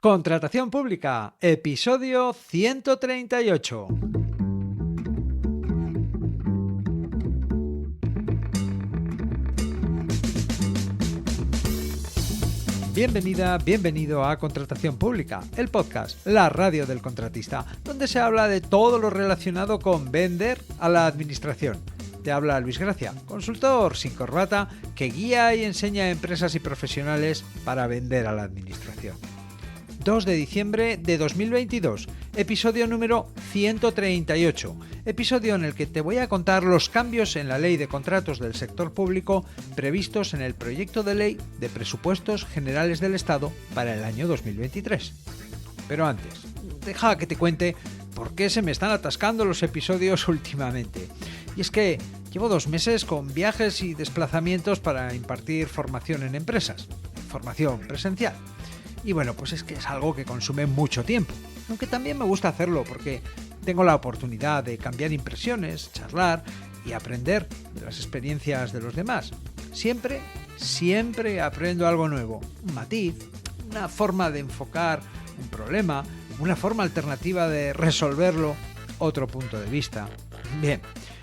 Contratación pública, episodio 138. Bienvenida, bienvenido a Contratación Pública, el podcast, la radio del contratista, donde se habla de todo lo relacionado con vender a la administración. Te habla Luis Gracia, consultor sin corbata que guía y enseña a empresas y profesionales para vender a la administración. 2 de diciembre de 2022, episodio número 138, episodio en el que te voy a contar los cambios en la Ley de Contratos del Sector Público previstos en el proyecto de ley de presupuestos generales del Estado para el año 2023. Pero antes, deja que te cuente por qué se me están atascando los episodios últimamente. Y es que llevo 2 meses con viajes y desplazamientos para impartir formación en empresas, formación presencial. Y bueno, pues es que es algo que consume mucho tiempo, aunque también me gusta hacerlo porque tengo la oportunidad de cambiar impresiones, charlar y aprender de las experiencias de los demás. Siempre aprendo algo nuevo, un matiz, una forma de enfocar un problema, una forma alternativa de resolverlo, otro punto de vista. Bien,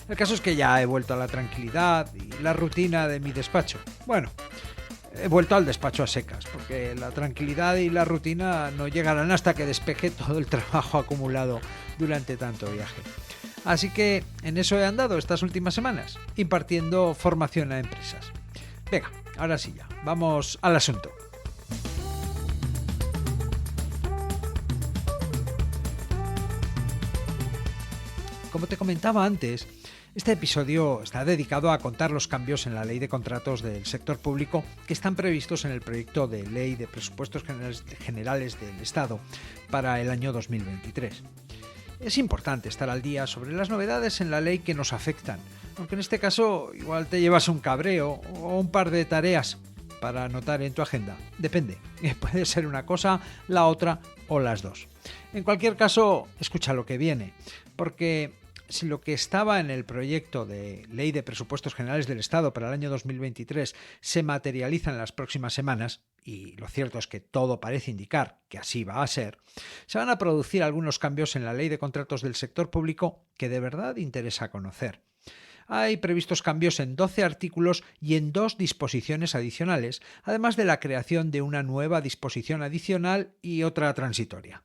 el caso es que ya he vuelto a la tranquilidad y la rutina de mi despacho. Bueno, he vuelto al despacho a secas, porque la tranquilidad y la rutina no llegarán hasta que despeje todo el trabajo acumulado durante tanto viaje. Así que en eso he andado estas últimas semanas, impartiendo formación a empresas. Venga, ahora sí ya, vamos al asunto. Como te comentaba antes, este episodio está dedicado a contar los cambios en la Ley de Contratos del Sector Público que están previstos en el proyecto de Ley de Presupuestos Generales del Estado para el año 2023. Es importante estar al día sobre las novedades en la ley que nos afectan, aunque en este caso igual te llevas un cabreo o un par de tareas para anotar en tu agenda. Depende, puede ser una cosa, la otra o las dos. En cualquier caso, escucha lo que viene, porque si lo que estaba en el proyecto de Ley de Presupuestos Generales del Estado para el año 2023 se materializa en las próximas semanas, y lo cierto es que todo parece indicar que así va a ser, se van a producir algunos cambios en la Ley de Contratos del Sector Público que de verdad interesa conocer. Hay previstos cambios en 12 artículos y en 2 disposiciones adicionales, además de la creación de una nueva disposición adicional y otra transitoria.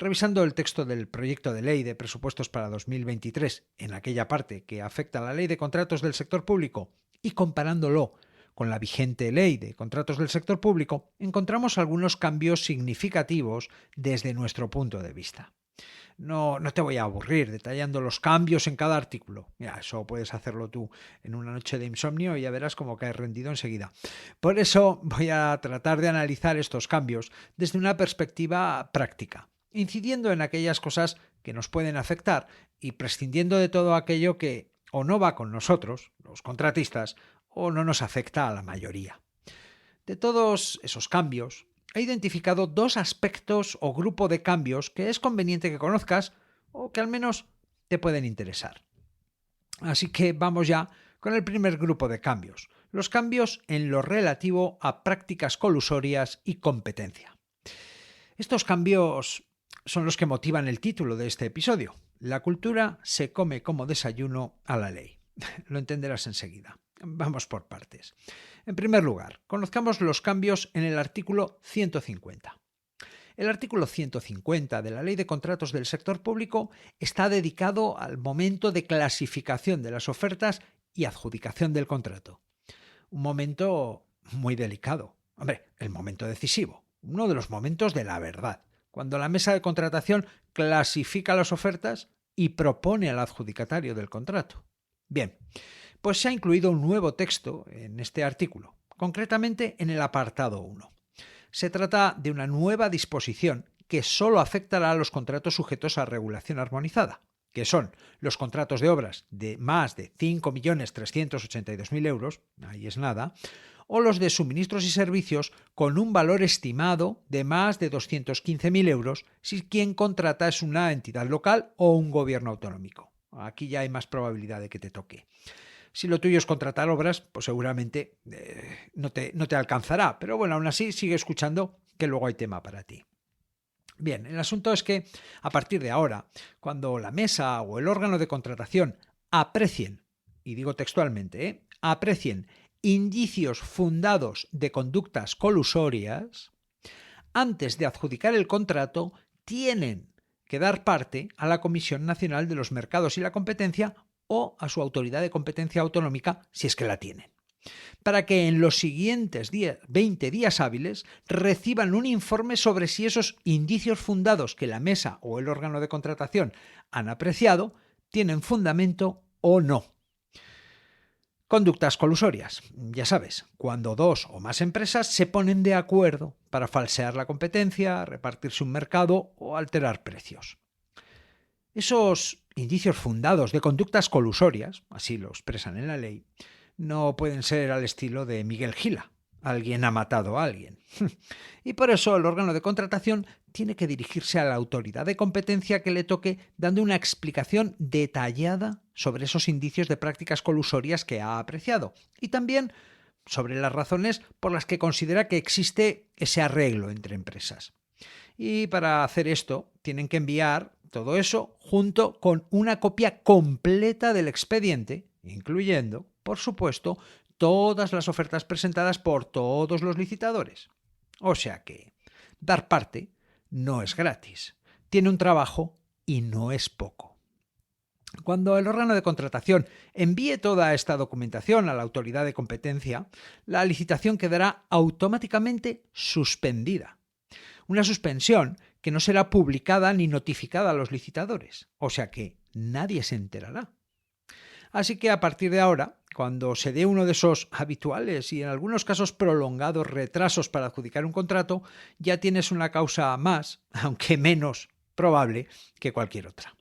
Revisando el texto del proyecto de ley de presupuestos para 2023 en aquella parte que afecta a la Ley de Contratos del Sector Público y comparándolo con la vigente Ley de Contratos del Sector Público, encontramos algunos cambios significativos desde nuestro punto de vista. No te voy a aburrir detallando los cambios en cada artículo. Mira, eso puedes hacerlo tú en una noche de insomnio y ya verás cómo caes rendido enseguida. Por eso voy a tratar de analizar estos cambios desde una perspectiva práctica, incidiendo en aquellas cosas que nos pueden afectar y prescindiendo de todo aquello que o no va con nosotros, los contratistas, o no nos afecta a la mayoría. De todos esos cambios, he identificado 2 aspectos o grupo de cambios que es conveniente que conozcas o que al menos te pueden interesar. Así que vamos ya con el primer grupo de cambios, los cambios en lo relativo a prácticas colusorias y competencia. Estos cambios son los que motivan el título de este episodio. La cultura se come como desayuno a la ley. Lo entenderás enseguida. Vamos por partes. En primer lugar, conozcamos los cambios en el artículo 150. El artículo 150 de la Ley de Contratos del Sector Público está dedicado al momento de clasificación de las ofertas y adjudicación del contrato. Un momento muy delicado. El momento decisivo. Uno de los momentos de la verdad, cuando la mesa de contratación clasifica las ofertas y propone al adjudicatario del contrato. Bien, pues se ha incluido un nuevo texto en este artículo, concretamente en el apartado 1. Se trata de una nueva disposición que solo afectará a los contratos sujetos a regulación armonizada, que son los contratos de obras de más de 5.382.000 euros, ahí es nada, o los de suministros y servicios con un valor estimado de más de 215.000 euros si quien contrata es una entidad local o un gobierno autonómico. Aquí ya hay más probabilidad de que te toque. Si lo tuyo es contratar obras, pues seguramente no te alcanzará, pero bueno, aún así sigue escuchando que luego hay tema para ti. Bien, el asunto es que a partir de ahora, cuando la mesa o el órgano de contratación aprecien, y digo textualmente, aprecien indicios fundados de conductas colusorias, antes de adjudicar el contrato, tienen que dar parte a la Comisión Nacional de los Mercados y la Competencia o a su autoridad de competencia autonómica, si es que la tienen, para que en los siguientes 20 días hábiles reciban un informe sobre si esos indicios fundados que la mesa o el órgano de contratación han apreciado tienen fundamento o no. Conductas colusorias. Ya sabes, cuando dos o más empresas se ponen de acuerdo para falsear la competencia, repartirse un mercado o alterar precios. Esos indicios fundados de conductas colusorias, así lo expresan en la ley, no pueden ser al estilo de Miguel Gila. Alguien ha matado a alguien. Y por eso el órgano de contratación tiene que dirigirse a la autoridad de competencia que le toque dando una explicación detallada sobre esos indicios de prácticas colusorias que ha apreciado y también sobre las razones por las que considera que existe ese arreglo entre empresas. Y para hacer esto tienen que enviar todo eso junto con una copia completa del expediente, incluyendo, por supuesto, todas las ofertas presentadas por todos los licitadores. O sea que dar parte no es gratis, tiene un trabajo y no es poco. Cuando el órgano de contratación envíe toda esta documentación a la autoridad de competencia, la licitación quedará automáticamente suspendida. Una suspensión que no será publicada ni notificada a los licitadores, o sea que nadie se enterará. Así que a partir de ahora, cuando se dé uno de esos habituales y en algunos casos prolongados retrasos para adjudicar un contrato, ya tienes una causa más, aunque menos probable que cualquier otra.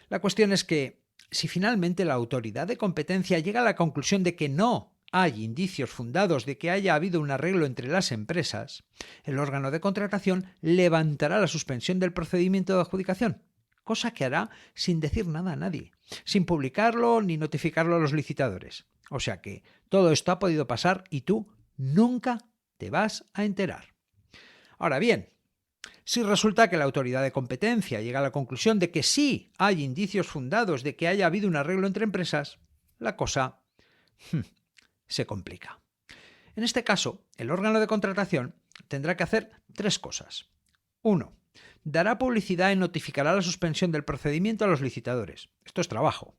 La cuestión es que si finalmente la autoridad de competencia llega a la conclusión de que no hay indicios fundados de que haya habido un arreglo entre las empresas, el órgano de contratación levantará la suspensión del procedimiento de adjudicación, cosa que hará sin decir nada a nadie, sin publicarlo ni notificarlo a los licitadores. O sea que todo esto ha podido pasar y tú nunca te vas a enterar. Ahora bien, si resulta que la autoridad de competencia llega a la conclusión de que sí hay indicios fundados de que haya habido un arreglo entre empresas, la cosa se complica. En este caso, el órgano de contratación tendrá que hacer tres cosas. 1. Dará publicidad y notificará la suspensión del procedimiento a los licitadores. Esto es trabajo.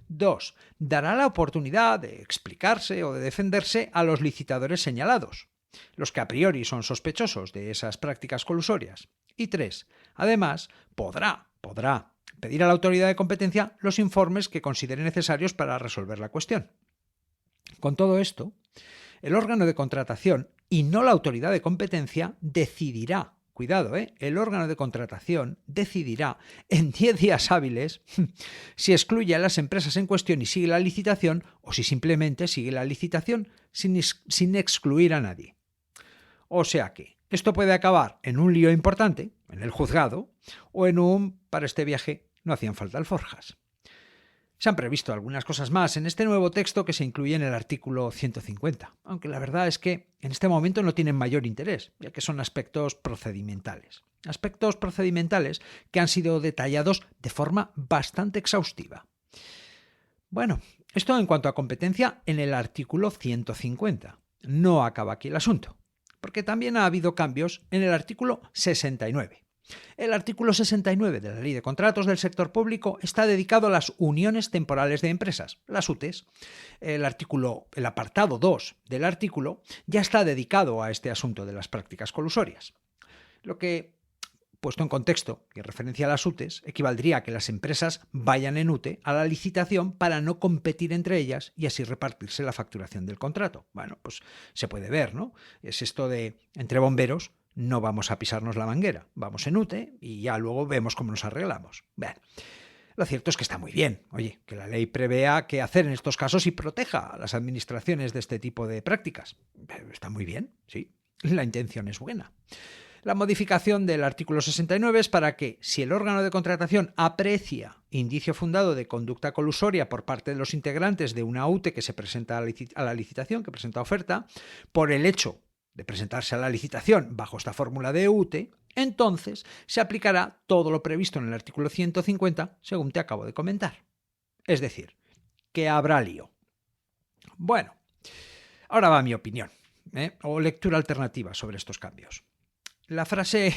2. Dará la oportunidad de explicarse o de defenderse a los licitadores señalados, los que a priori son sospechosos de esas prácticas colusorias. Y 3. Además, podrá pedir a la autoridad de competencia los informes que considere necesarios para resolver la cuestión. Con todo esto, el órgano de contratación y no la autoridad de competencia decidirá, cuidado, el órgano de contratación decidirá en 10 días hábiles si excluye a las empresas en cuestión y sigue la licitación o si simplemente sigue la licitación sin excluir a nadie. O sea que esto puede acabar en un lío importante, en el juzgado, o en un para este viaje no hacían falta alforjas. Se han previsto algunas cosas más en este nuevo texto que se incluye en el artículo 150, aunque la verdad es que en este momento no tienen mayor interés, ya que son aspectos procedimentales. Aspectos procedimentales que han sido detallados de forma bastante exhaustiva. Bueno, esto en cuanto a competencia en el artículo 150. No acaba aquí el asunto, porque también ha habido cambios en el artículo 69. El artículo 69 de la Ley de Contratos del Sector Público está dedicado a las uniones temporales de empresas, las UTEs. El apartado 2 del artículo ya está dedicado a este asunto de las prácticas colusorias. Lo que, puesto en contexto y en referencia a las UTEs, equivaldría a que las empresas vayan en UTE a la licitación para no competir entre ellas y así repartirse la facturación del contrato. Bueno, pues se puede ver, ¿no? Es esto de entre bomberos no vamos a pisarnos la manguera, vamos en UTE y ya luego vemos cómo nos arreglamos. Bien, lo cierto es que está muy bien, oye, que la ley prevea qué hacer en estos casos y proteja a las administraciones de este tipo de prácticas. Está muy bien, sí, la intención es buena. La modificación del artículo 69 es para que, si el órgano de contratación aprecia indicio fundado de conducta colusoria por parte de los integrantes de una UTE que se presenta a la licitación, que presenta oferta, por el hecho de presentarse a la licitación bajo esta fórmula de UTE, entonces se aplicará todo lo previsto en el artículo 150, según te acabo de comentar. Es decir, que habrá lío. Bueno, ahora va mi opinión, o lectura alternativa sobre estos cambios. La frase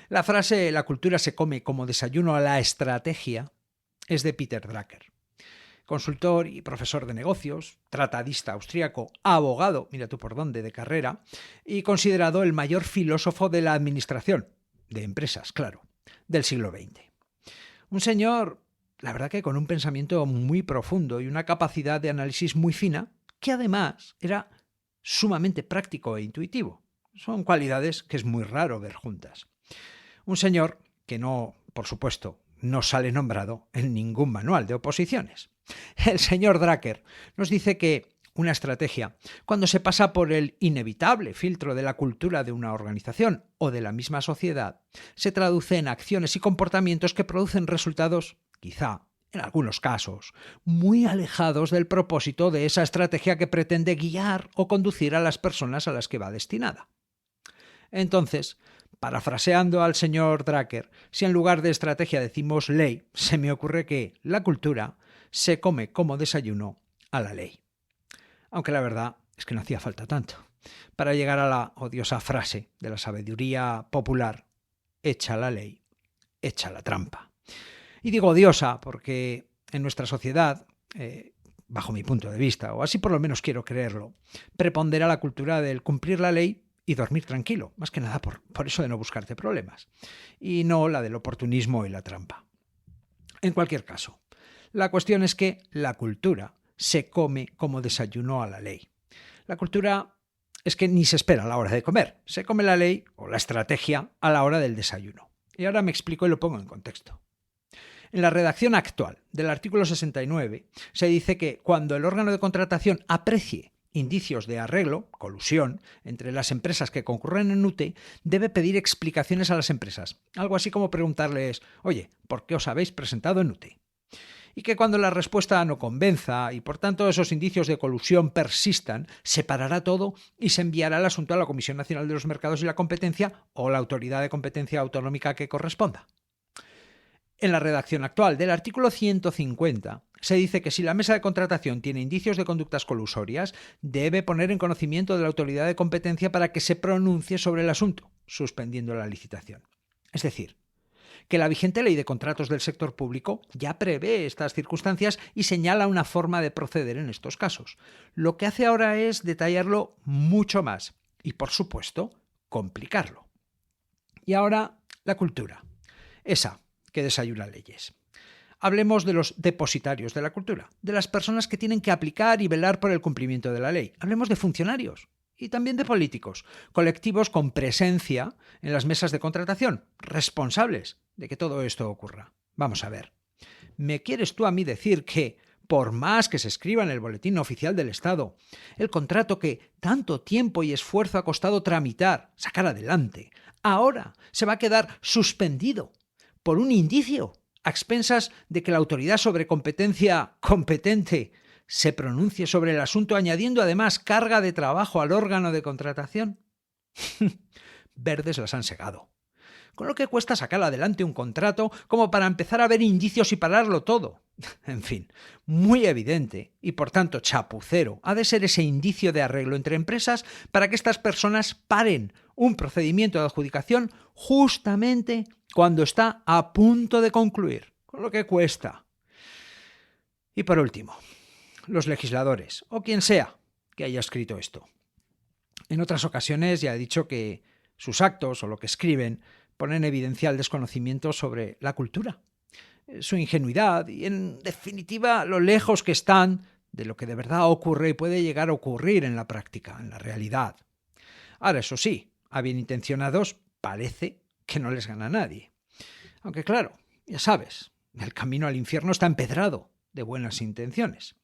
"la cultura se come como desayuno a la estrategia" es de Peter Drucker, consultor y profesor de negocios, tratadista austríaco, abogado, mira tú por dónde, de carrera, y considerado el mayor filósofo de la administración, de empresas, claro, del siglo XX. Un señor, la verdad que con un pensamiento muy profundo y una capacidad de análisis muy fina, que además era sumamente práctico e intuitivo. Son cualidades que es muy raro ver juntas. Un señor que no, por supuesto, no sale nombrado en ningún manual de oposiciones. El señor Drucker nos dice que una estrategia, cuando se pasa por el inevitable filtro de la cultura de una organización o de la misma sociedad, se traduce en acciones y comportamientos que producen resultados, quizá, en algunos casos, muy alejados del propósito de esa estrategia que pretende guiar o conducir a las personas a las que va destinada. Entonces, parafraseando al señor Drucker, si en lugar de estrategia decimos ley, se me ocurre que la cultura se come como desayuno a la ley. Aunque la verdad es que no hacía falta tanto para llegar a la odiosa frase de la sabiduría popular: hecha la ley, hecha la trampa. Y digo odiosa porque en nuestra sociedad, bajo mi punto de vista, o así por lo menos quiero creerlo, prepondera la cultura del cumplir la ley y dormir tranquilo, más que nada por eso de no buscarte problemas, y no la del oportunismo y la trampa. En cualquier caso, la cuestión es que la cultura se come como desayuno a la ley. La cultura es que ni se espera a la hora de comer, se come la ley o la estrategia a la hora del desayuno. Y ahora me explico y lo pongo en contexto. En la redacción actual del artículo 69 se dice que cuando el órgano de contratación aprecie indicios de arreglo, colusión, entre las empresas que concurren en UTE, debe pedir explicaciones a las empresas. Algo así como preguntarles: oye, ¿por qué os habéis presentado en UTE? Y que cuando la respuesta no convenza y por tanto esos indicios de colusión persistan, se parará todo y se enviará el asunto a la Comisión Nacional de los Mercados y la Competencia o la autoridad de competencia autonómica que corresponda. En la redacción actual del artículo 150 se dice que si la mesa de contratación tiene indicios de conductas colusorias, debe poner en conocimiento de la autoridad de competencia para que se pronuncie sobre el asunto, suspendiendo la licitación. Es decir, que la vigente ley de contratos del sector público ya prevé estas circunstancias y señala una forma de proceder en estos casos. Lo que hace ahora es detallarlo mucho más y, por supuesto, complicarlo. Y ahora, la cultura. Esa que desayuna leyes. Hablemos de los depositarios de la cultura, de las personas que tienen que aplicar y velar por el cumplimiento de la ley. Hablemos de funcionarios y también de políticos, colectivos con presencia en las mesas de contratación, responsables de que todo esto ocurra. Vamos a ver, ¿me quieres tú a mí decir que, por más que se escriba en el Boletín Oficial del Estado, el contrato que tanto tiempo y esfuerzo ha costado tramitar, sacar adelante, ahora se va a quedar suspendido por un indicio, a expensas de que la autoridad sobre competencia competente se pronuncie sobre el asunto, añadiendo además carga de trabajo al órgano de contratación? Verdes las han segado. Con lo que cuesta sacar adelante un contrato como para empezar a ver indicios y pararlo todo. En fin, muy evidente y por tanto chapucero ha de ser ese indicio de arreglo entre empresas para que estas personas paren un procedimiento de adjudicación justamente cuando está a punto de concluir, con lo que cuesta. Y por último, los legisladores, o quien sea que haya escrito esto. En otras ocasiones ya he dicho que sus actos o lo que escriben ponen en evidencia el desconocimiento sobre la cultura, su ingenuidad y, en definitiva, lo lejos que están de lo que de verdad ocurre y puede llegar a ocurrir en la práctica, en la realidad. Ahora, eso sí, a bien intencionados parece que no les gana nadie. Aunque claro, ya sabes, el camino al infierno está empedrado de buenas intenciones.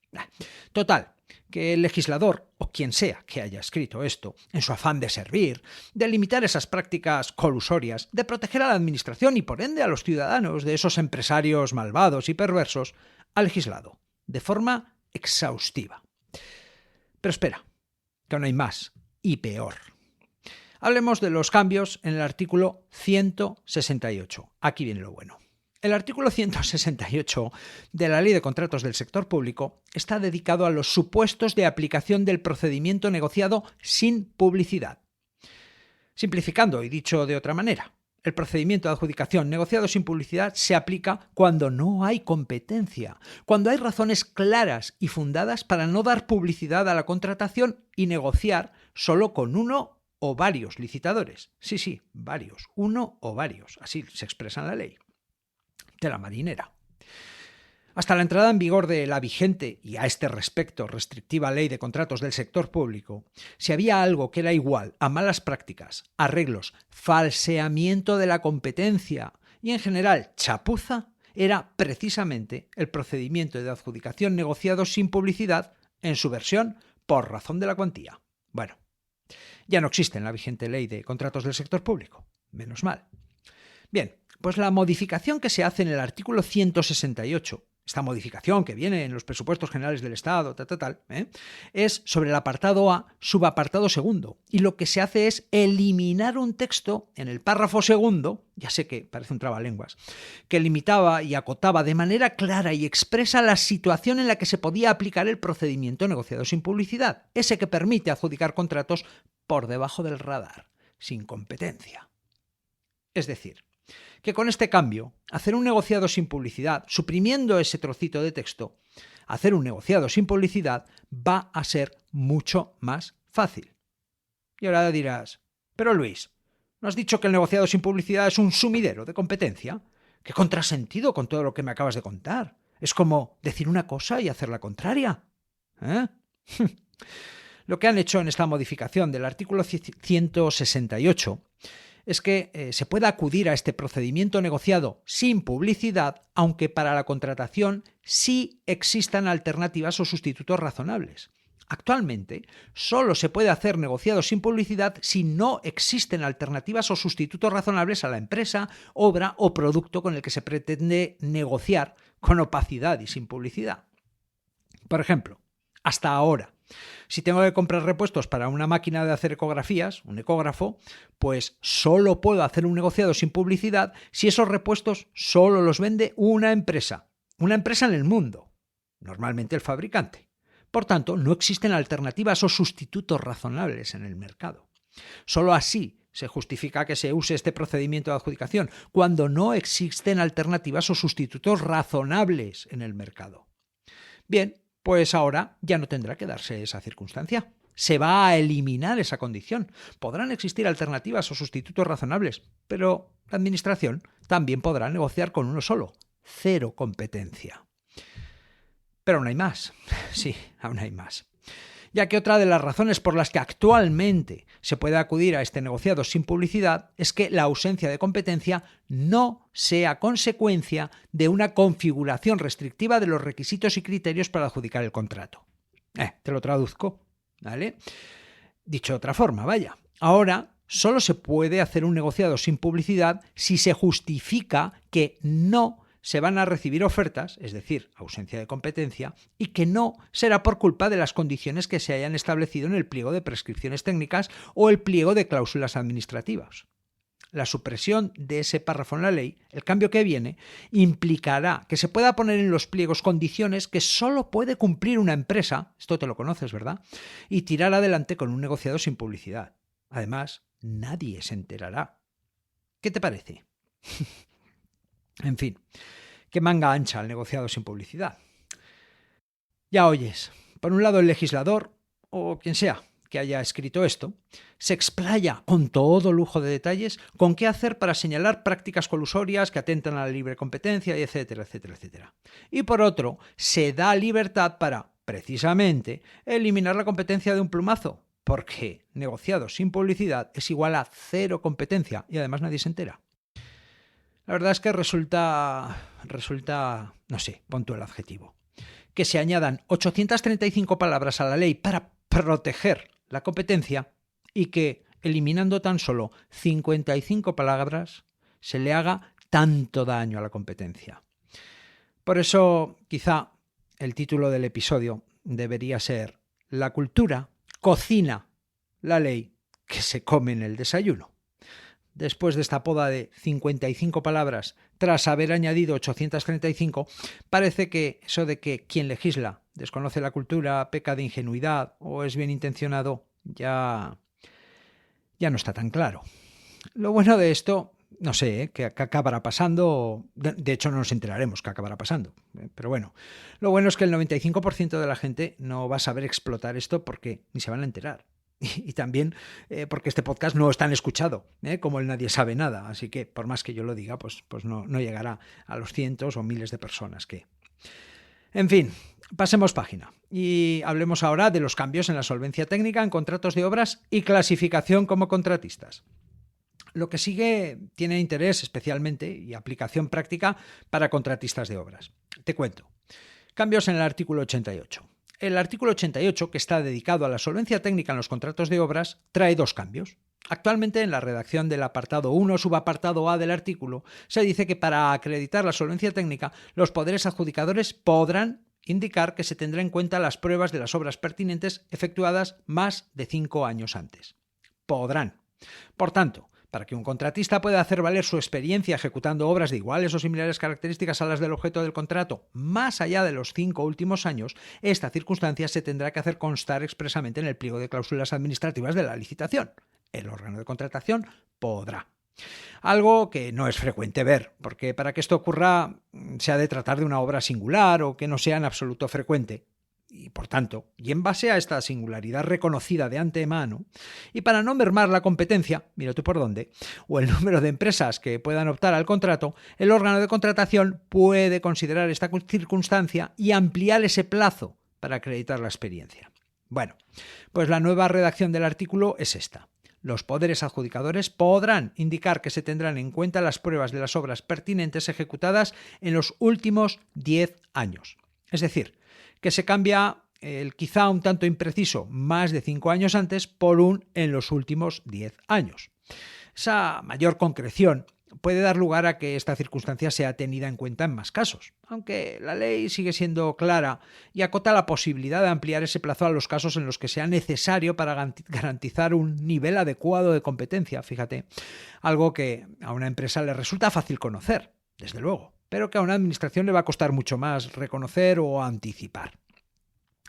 Total, que el legislador, o quien sea que haya escrito esto, en su afán de servir, de limitar esas prácticas colusorias, de proteger a la administración y por ende a los ciudadanos de esos empresarios malvados y perversos, ha legislado de forma exhaustiva. Pero espera, que aún hay más y peor. Hablemos de los cambios en el artículo 168. Aquí viene lo bueno. El artículo 168 de la Ley de Contratos del Sector Público está dedicado a los supuestos de aplicación del procedimiento negociado sin publicidad. Simplificando y dicho de otra manera, el procedimiento de adjudicación negociado sin publicidad se aplica cuando no hay competencia, cuando hay razones claras y fundadas para no dar publicidad a la contratación y negociar solo con uno o varios licitadores. Sí, varios, uno o varios, así se expresa en la ley. Tela marinera. Hasta la entrada en vigor de la vigente y a este respecto restrictiva Ley de Contratos del Sector Público, si había algo que era igual a malas prácticas, arreglos, falseamiento de la competencia y en general chapuza, era precisamente el procedimiento de adjudicación negociado sin publicidad en su versión por razón de la cuantía. Bueno, ya no existe en la vigente Ley de Contratos del Sector Público, menos mal. Bien, pues la modificación que se hace en el artículo 168, esta modificación que viene en los presupuestos generales del Estado, es sobre el apartado A, subapartado segundo. Y lo que se hace es eliminar un texto en el párrafo segundo, ya sé que parece un trabalenguas, que limitaba y acotaba de manera clara y expresa la situación en la que se podía aplicar el procedimiento negociado sin publicidad, ese que permite adjudicar contratos por debajo del radar, sin competencia. Es decir, que con este cambio, hacer un negociado sin publicidad, suprimiendo ese trocito de texto, hacer un negociado sin publicidad va a ser mucho más fácil. Y ahora dirás, pero Luis, ¿no has dicho que el negociado sin publicidad es un sumidero de competencia? ¿Qué contrasentido con todo lo que me acabas de contar? Es como decir una cosa y hacer la contraria. Lo que han hecho en esta modificación del artículo 168 es que se pueda acudir a este procedimiento negociado sin publicidad, aunque para la contratación sí existan alternativas o sustitutos razonables. Actualmente, solo se puede hacer negociado sin publicidad si no existen alternativas o sustitutos razonables a la empresa, obra o producto con el que se pretende negociar con opacidad y sin publicidad. Por ejemplo, hasta ahora, si tengo que comprar repuestos para una máquina de hacer ecografías, un ecógrafo, pues solo puedo hacer un negociado sin publicidad si esos repuestos solo los vende una empresa en el mundo, normalmente el fabricante. Por tanto, no existen alternativas o sustitutos razonables en el mercado. Solo así se justifica que se use este procedimiento de adjudicación, cuando no existen alternativas o sustitutos razonables en el mercado. Bien, pues ahora ya no tendrá que darse esa circunstancia. Se va a eliminar esa condición. Podrán existir alternativas o sustitutos razonables, pero la Administración también podrá negociar con uno solo. Cero competencia. Pero aún hay más. Sí, aún hay más. Ya que otra de las razones por las que actualmente se puede acudir a este negociado sin publicidad es que la ausencia de competencia no sea consecuencia de una configuración restrictiva de los requisitos y criterios para adjudicar el contrato. Te lo traduzco, ¿vale? Dicho de otra forma, vaya. Ahora solo se puede hacer un negociado sin publicidad si se justifica que no se van a recibir ofertas, es decir, ausencia de competencia, y que no será por culpa de las condiciones que se hayan establecido en el pliego de prescripciones técnicas o el pliego de cláusulas administrativas. La supresión de ese párrafo en la ley, el cambio que viene, implicará que se pueda poner en los pliegos condiciones que solo puede cumplir una empresa, esto te lo conoces, ¿verdad?, y tirar adelante con un negociado sin publicidad. Además, nadie se enterará. ¿Qué te parece? En fin, qué manga ancha el negociado sin publicidad. Ya oyes, por un lado el legislador, o quien sea que haya escrito esto, se explaya con todo lujo de detalles con qué hacer para señalar prácticas colusorias que atentan a la libre competencia, y etcétera, etcétera, etcétera. Y por otro, se da libertad para, precisamente, eliminar la competencia de un plumazo, porque negociado sin publicidad es igual a cero competencia y además nadie se entera. La verdad es que resulta, no sé, pon tú el adjetivo, que se añadan 835 palabras a la ley para proteger la competencia y que, eliminando tan solo 55 palabras, se le haga tanto daño a la competencia. Por eso, quizá, el título del episodio debería ser: La cultura cocina la ley que se come en el desayuno. Después de esta poda de 55 palabras, tras haber añadido 835, parece que eso de que quien legisla desconoce la cultura, peca de ingenuidad o es bien intencionado, ya no está tan claro. Lo bueno de esto, no sé, qué acabará pasando. De hecho, no nos enteraremos qué acabará pasando. Pero bueno, lo bueno es que el 95% de la gente no va a saber explotar esto porque ni se van a enterar. Y también porque este podcast no es tan escuchado como el Nadie Sabe Nada. Así que, por más que yo lo diga, pues no llegará a los cientos o miles de personas que... En fin, pasemos página y hablemos ahora de los cambios en la solvencia técnica en contratos de obras y clasificación como contratistas. Lo que sigue tiene interés especialmente y aplicación práctica para contratistas de obras. Te cuento. Cambios en el artículo 88. El artículo 88, que está dedicado a la solvencia técnica en los contratos de obras, trae dos cambios. Actualmente, en la redacción del apartado 1, subapartado A del artículo, se dice que para acreditar la solvencia técnica, los poderes adjudicadores podrán indicar que se tendrá en cuenta las pruebas de las obras pertinentes efectuadas más de 5 años antes. Podrán. Por tanto, para que un contratista pueda hacer valer su experiencia ejecutando obras de iguales o similares características a las del objeto del contrato, más allá de los 5 últimos años, esta circunstancia se tendrá que hacer constar expresamente en el pliego de cláusulas administrativas de la licitación. El órgano de contratación podrá. Algo que no es frecuente ver, porque para que esto ocurra se ha de tratar de una obra singular o que no sea en absoluto frecuente. Y por tanto, y en base a esta singularidad reconocida de antemano, y para no mermar la competencia, mira tú por dónde, o el número de empresas que puedan optar al contrato, el órgano de contratación puede considerar esta circunstancia y ampliar ese plazo para acreditar la experiencia. Bueno, pues la nueva redacción del artículo es esta. Los poderes adjudicadores podrán indicar que se tendrán en cuenta las pruebas de las obras pertinentes ejecutadas en los últimos 10 años. Es decir, que se cambia el quizá un tanto impreciso más de 5 años antes por un en los últimos 10 años. Esa mayor concreción puede dar lugar a que esta circunstancia sea tenida en cuenta en más casos, aunque la ley sigue siendo clara y acota la posibilidad de ampliar ese plazo a los casos en los que sea necesario para garantizar un nivel adecuado de competencia, fíjate, algo que a una empresa le resulta fácil conocer, desde luego, pero que a una administración le va a costar mucho más reconocer o anticipar.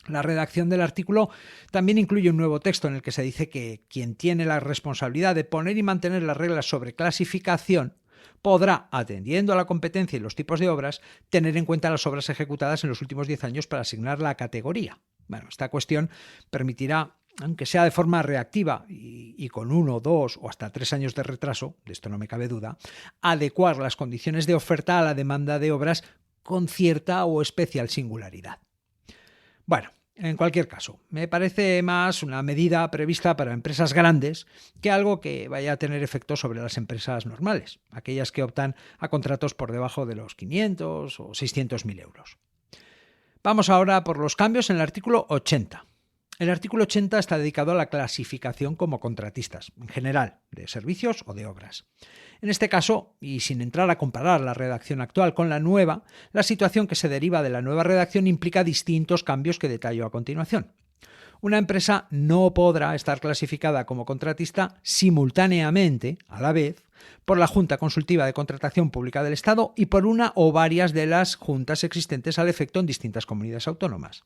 La redacción del artículo también incluye un nuevo texto en el que se dice que quien tiene la responsabilidad de poner y mantener las reglas sobre clasificación podrá, atendiendo a la competencia y los tipos de obras, tener en cuenta las obras ejecutadas en los últimos 10 años para asignar la categoría. Bueno, esta cuestión permitirá, aunque sea de forma reactiva y con 1, 2 o hasta 3 años de retraso, de esto no me cabe duda, adecuar las condiciones de oferta a la demanda de obras con cierta o especial singularidad. Bueno, en cualquier caso, me parece más una medida prevista para empresas grandes que algo que vaya a tener efecto sobre las empresas normales, aquellas que optan a contratos por debajo de los 500 o 600.000 euros. Vamos ahora por los cambios en el artículo 80. El artículo 80 está dedicado a la clasificación como contratistas, en general, de servicios o de obras. En este caso, y sin entrar a comparar la redacción actual con la nueva, la situación que se deriva de la nueva redacción implica distintos cambios que detallo a continuación. Una empresa no podrá estar clasificada como contratista simultáneamente, a la vez, por la Junta Consultiva de Contratación Pública del Estado y por una o varias de las juntas existentes al efecto en distintas comunidades autónomas.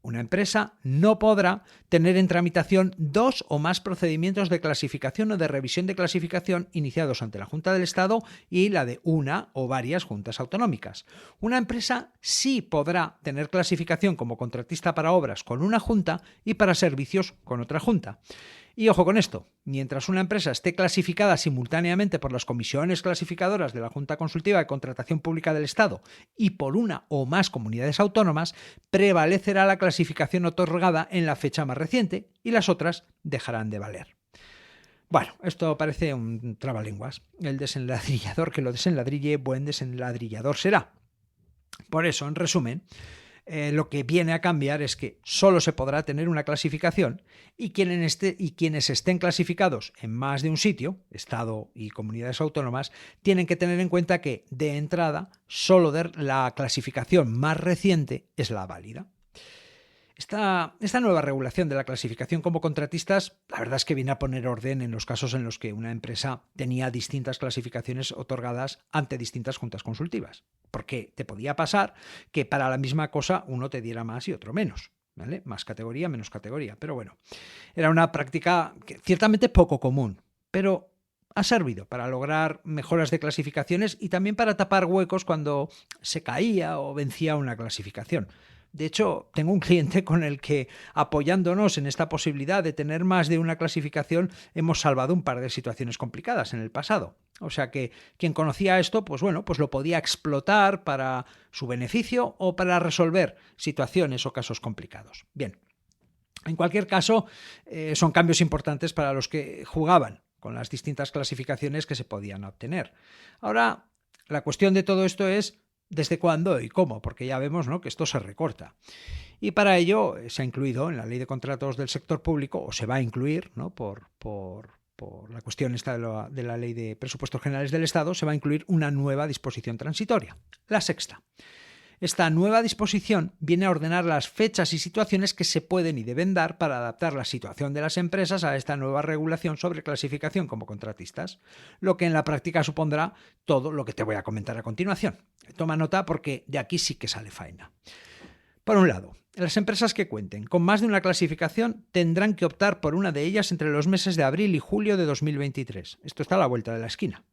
Una empresa no podrá tener en tramitación 2 o más procedimientos de clasificación o de revisión de clasificación iniciados ante la Junta del Estado y la de una o varias juntas autonómicas. Una empresa sí podrá tener clasificación como contratista para obras con una junta y para servicios con otra junta. Y ojo con esto, mientras una empresa esté clasificada simultáneamente por las comisiones clasificadoras de la Junta Consultiva de Contratación Pública del Estado y por una o más comunidades autónomas, prevalecerá la clasificación otorgada en la fecha más reciente y las otras dejarán de valer. Bueno, esto parece un trabalenguas. El desenladrillador que lo desenladrille, buen desenladrillador será. Por eso, en resumen, lo que viene a cambiar es que solo se podrá tener una clasificación y quienes estén clasificados en más de un sitio, Estado y comunidades autónomas, tienen que tener en cuenta que, de entrada, solo la clasificación más reciente es la válida. Esta nueva regulación de la clasificación como contratistas, la verdad es que viene a poner orden en los casos en los que una empresa tenía distintas clasificaciones otorgadas ante distintas juntas consultivas. Porque te podía pasar que para la misma cosa uno te diera más y otro menos, ¿vale? Más categoría, menos categoría. Pero bueno, era una práctica ciertamente poco común, pero ha servido para lograr mejoras de clasificaciones y también para tapar huecos cuando se caía o vencía una clasificación. De hecho, tengo un cliente con el que, apoyándonos en esta posibilidad de tener más de una clasificación, hemos salvado un par de situaciones complicadas en el pasado. O sea que quien conocía esto, pues bueno, pues lo podía explotar para su beneficio o para resolver situaciones o casos complicados. Bien, en cualquier caso, son cambios importantes para los que jugaban con las distintas clasificaciones que se podían obtener. Ahora, la cuestión de todo esto es desde cuándo y cómo, porque ya vemos, ¿no?, que esto se recorta. Y para ello se ha incluido en la Ley de Contratos del Sector Público, o se va a incluir, ¿no?, por la cuestión esta de la Ley de Presupuestos Generales del Estado, se va a incluir una nueva disposición transitoria, la sexta. Esta nueva disposición viene a ordenar las fechas y situaciones que se pueden y deben dar para adaptar la situación de las empresas a esta nueva regulación sobre clasificación como contratistas, lo que en la práctica supondrá todo lo que te voy a comentar a continuación. Toma nota porque de aquí sí que sale faena. Por un lado, las empresas que cuenten con más de una clasificación tendrán que optar por una de ellas entre los meses de abril y julio de 2023. Esto está a la vuelta de la esquina.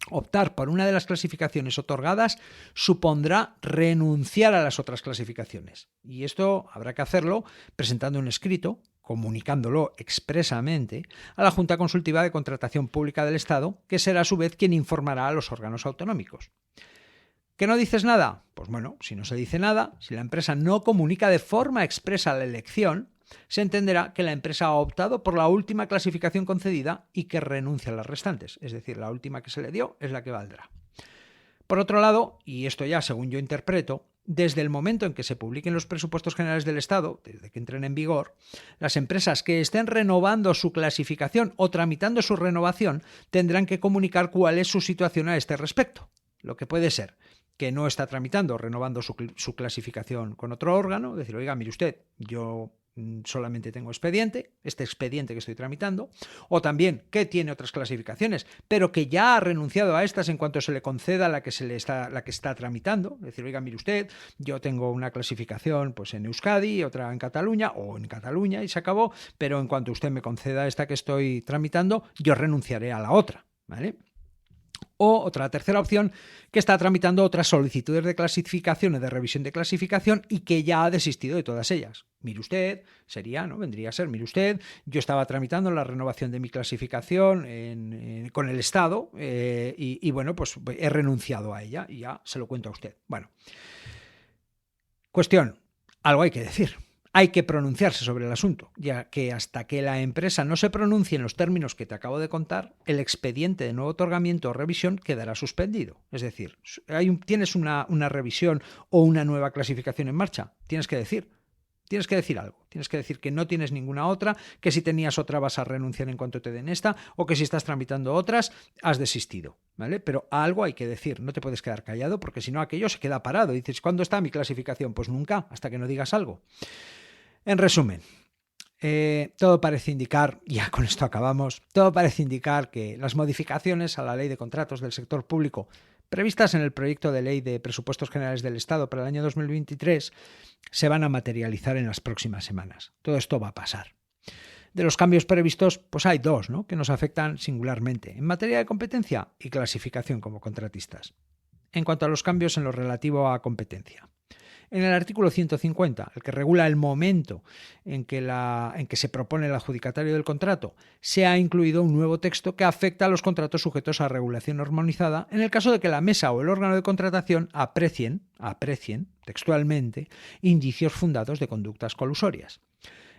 Optar por una de las clasificaciones otorgadas supondrá renunciar a las otras clasificaciones. Y esto habrá que hacerlo presentando un escrito, comunicándolo expresamente a la Junta Consultiva de Contratación Pública del Estado, que será a su vez quien informará a los órganos autonómicos. ¿Que no dices nada? Pues bueno, si no se dice nada, si la empresa no comunica de forma expresa la elección, se entenderá que la empresa ha optado por la última clasificación concedida y que renuncia a las restantes, es decir, la última que se le dio es la que valdrá. Por otro lado, y esto ya según yo interpreto, desde el momento en que se publiquen los presupuestos generales del Estado, desde que entren en vigor, las empresas que estén renovando su clasificación o tramitando su renovación tendrán que comunicar cuál es su situación a este respecto. Lo que puede ser que no está tramitando o renovando su clasificación con otro órgano, decir, oiga, mire usted, yo solamente tengo este expediente que estoy tramitando, o también que tiene otras clasificaciones, pero que ya ha renunciado a estas en cuanto se le conceda la que está tramitando. Es decir, oiga, mire usted, yo tengo una clasificación pues en Euskadi, otra en Cataluña, o en Cataluña y se acabó, pero en cuanto usted me conceda esta que estoy tramitando, yo renunciaré a la otra, ¿vale? O otra tercera opción, que está tramitando otras solicitudes de clasificación o de revisión de clasificación y que ya ha desistido de todas ellas. Mire usted, vendría a ser, mire usted, yo estaba tramitando la renovación de mi clasificación con el Estado y bueno, pues he renunciado a ella y ya se lo cuento a usted. Bueno, cuestión, algo hay que decir. Hay que pronunciarse sobre el asunto, ya que hasta que la empresa no se pronuncie en los términos que te acabo de contar, el expediente de nuevo otorgamiento o revisión quedará suspendido. Es decir, tienes una revisión o una nueva clasificación en marcha, tienes que decir algo. Tienes que decir que no tienes ninguna otra, que si tenías otra vas a renunciar en cuanto te den esta, o que si estás tramitando otras has desistido, ¿vale? Pero algo hay que decir, no te puedes quedar callado porque si no aquello se queda parado. Y dices, ¿cuándo está mi clasificación? Pues nunca, hasta que no digas algo. En resumen, todo parece indicar, ya con esto acabamos, todo parece indicar que las modificaciones a la Ley de Contratos del Sector Público previstas en el proyecto de Ley de Presupuestos Generales del Estado para el año 2023 se van a materializar en las próximas semanas. Todo esto va a pasar. De los cambios previstos, pues hay dos, ¿no?, que nos afectan singularmente en materia de competencia y clasificación como contratistas. En cuanto a los cambios en lo relativo a competencia, en el artículo 150, el que regula el momento en que se propone el adjudicatario del contrato, se ha incluido un nuevo texto que afecta a los contratos sujetos a regulación armonizada en el caso de que la mesa o el órgano de contratación aprecien textualmente indicios fundados de conductas colusorias.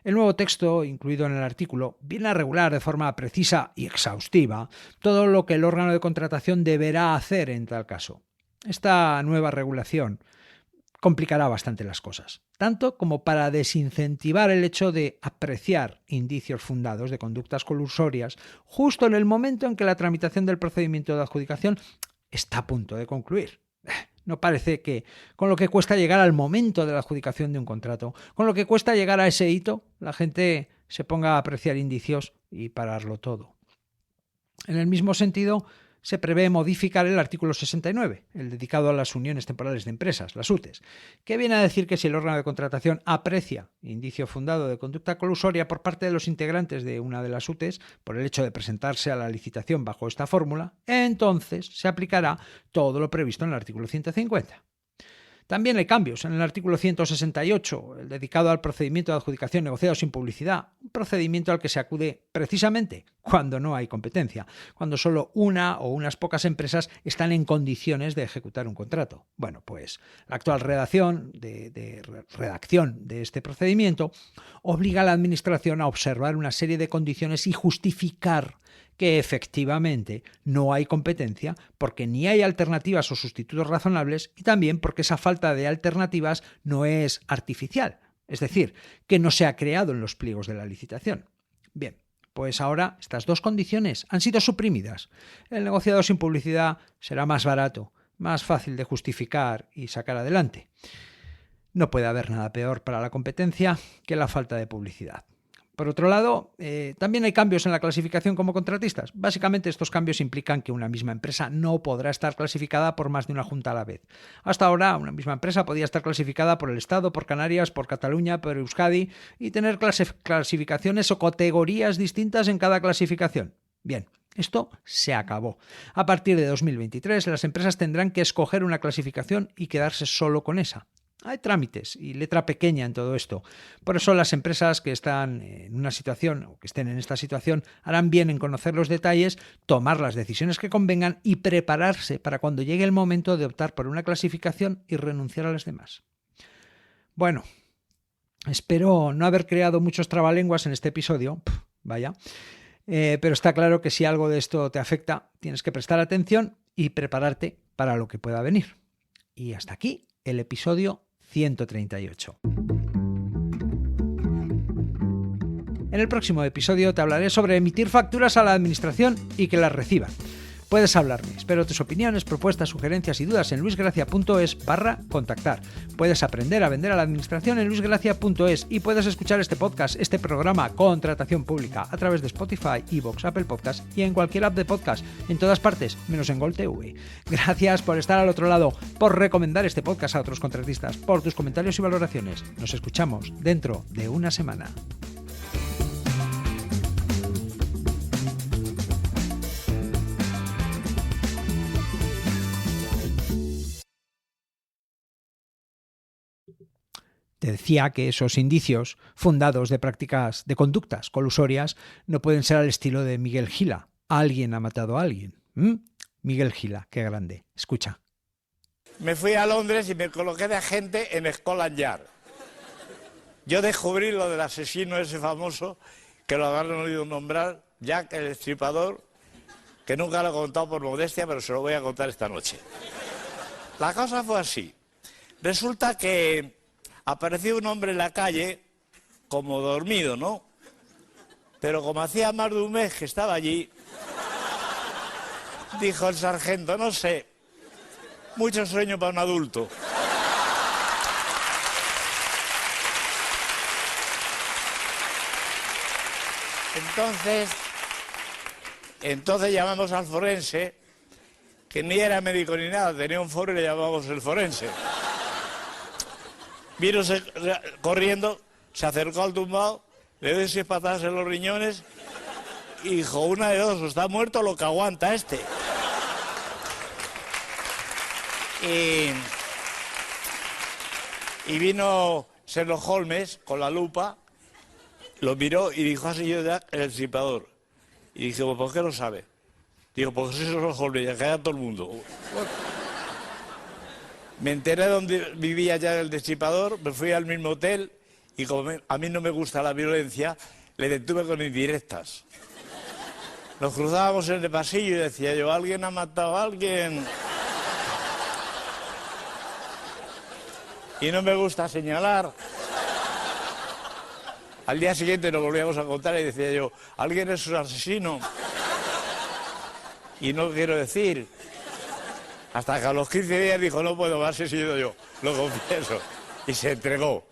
El nuevo texto, incluido en el artículo, viene a regular de forma precisa y exhaustiva todo lo que el órgano de contratación deberá hacer en tal caso. Esta nueva regulación complicará bastante las cosas, tanto como para desincentivar el hecho de apreciar indicios fundados de conductas colusorias justo en el momento en que la tramitación del procedimiento de adjudicación está a punto de concluir. No parece que con lo que cuesta llegar al momento de la adjudicación de un contrato, con lo que cuesta llegar a ese hito, la gente se ponga a apreciar indicios y pararlo todo. En el mismo sentido, se prevé modificar el artículo 69, el dedicado a las uniones temporales de empresas, las UTEs, que viene a decir que si el órgano de contratación aprecia indicio fundado de conducta colusoria por parte de los integrantes de una de las UTEs por el hecho de presentarse a la licitación bajo esta fórmula, entonces se aplicará todo lo previsto en el artículo 150. También hay cambios en el artículo 168, el dedicado al procedimiento de adjudicación negociado sin publicidad, un procedimiento al que se acude precisamente cuando no hay competencia, cuando solo una o unas pocas empresas están en condiciones de ejecutar un contrato. Bueno, pues la actual redacción de este procedimiento obliga a la Administración a observar una serie de condiciones y justificar que efectivamente no hay competencia porque ni hay alternativas o sustitutos razonables y también porque esa falta de alternativas no es artificial, es decir, que no se ha creado en los pliegos de la licitación. Bien, pues ahora estas dos condiciones han sido suprimidas. El negociado sin publicidad será más barato, más fácil de justificar y sacar adelante. No puede haber nada peor para la competencia que la falta de publicidad. Por otro lado, también hay cambios en la clasificación como contratistas. Básicamente estos cambios implican que una misma empresa no podrá estar clasificada por más de una junta a la vez. Hasta ahora, una misma empresa podía estar clasificada por el Estado, por Canarias, por Cataluña, por Euskadi y tener clasificaciones o categorías distintas en cada clasificación. Bien, esto se acabó. A partir de 2023, las empresas tendrán que escoger una clasificación y quedarse solo con esa. Hay trámites y letra pequeña en todo esto. Por eso las empresas que están en una situación o que estén en esta situación harán bien en conocer los detalles, tomar las decisiones que convengan y prepararse para cuando llegue el momento de optar por una clasificación y renunciar a las demás. Bueno, espero no haber creado muchos trabalenguas en este episodio. Vaya. Pero está claro que si algo de esto te afecta, tienes que prestar atención y prepararte para lo que pueda venir. Y hasta aquí el episodio 138. En el próximo episodio te hablaré sobre emitir facturas a la administración y que las reciban. Puedes hablarme, espero tus opiniones, propuestas, sugerencias y dudas en luisgracia.es/contactar. Puedes aprender a vender a la administración en luisgracia.es y puedes escuchar este podcast, este programa Contratación Pública, a través de Spotify, iVoox, Apple Podcast y en cualquier app de podcast, en todas partes, menos en Gol TV. Gracias por estar al otro lado, por recomendar este podcast a otros contratistas, por tus comentarios y valoraciones. Nos escuchamos dentro de una semana. Te decía que esos indicios fundados de prácticas de conductas colusorias no pueden ser al estilo de Miguel Gila. Alguien ha matado a alguien. Miguel Gila, qué grande. Escucha. Me fui a Londres y me coloqué de agente en Scotland Yard. Yo descubrí lo del asesino ese famoso, que lo habrán oído nombrar, Jack el Destripador, que nunca lo he contado por modestia, pero se lo voy a contar esta noche. La cosa fue así. Resulta que apareció un hombre en la calle, como dormido, ¿no? Pero como hacía más de un mes que estaba allí, dijo el sargento, no sé, mucho sueño para un adulto. Entonces llamamos al forense, que ni era médico ni nada, tenía un foro y le llamamos el forense. Vino corriendo, se acercó al tumbado, le dio 6 patadas en los riñones y dijo, una de dos, o está muerto o lo que aguanta este. Y vino Sherlock Holmes con la lupa, lo miró y dijo así yo Jack el Destripador. Y dije, ¿por qué lo sabe? Digo, porque soy Sherlock Holmes, ya calla todo el mundo. Me enteré de dónde vivía ya el Destripador, me fui al mismo hotel y como a mí no me gusta la violencia, le detuve con indirectas. Nos cruzábamos en el pasillo y decía yo, ¿alguien ha matado a alguien? Y no me gusta señalar. Al día siguiente nos volvíamos a contar y decía yo, ¿alguien es un asesino? Y no quiero decir. Hasta que a los 15 días dijo, no puedo más, he sido yo, lo confieso. Y se entregó.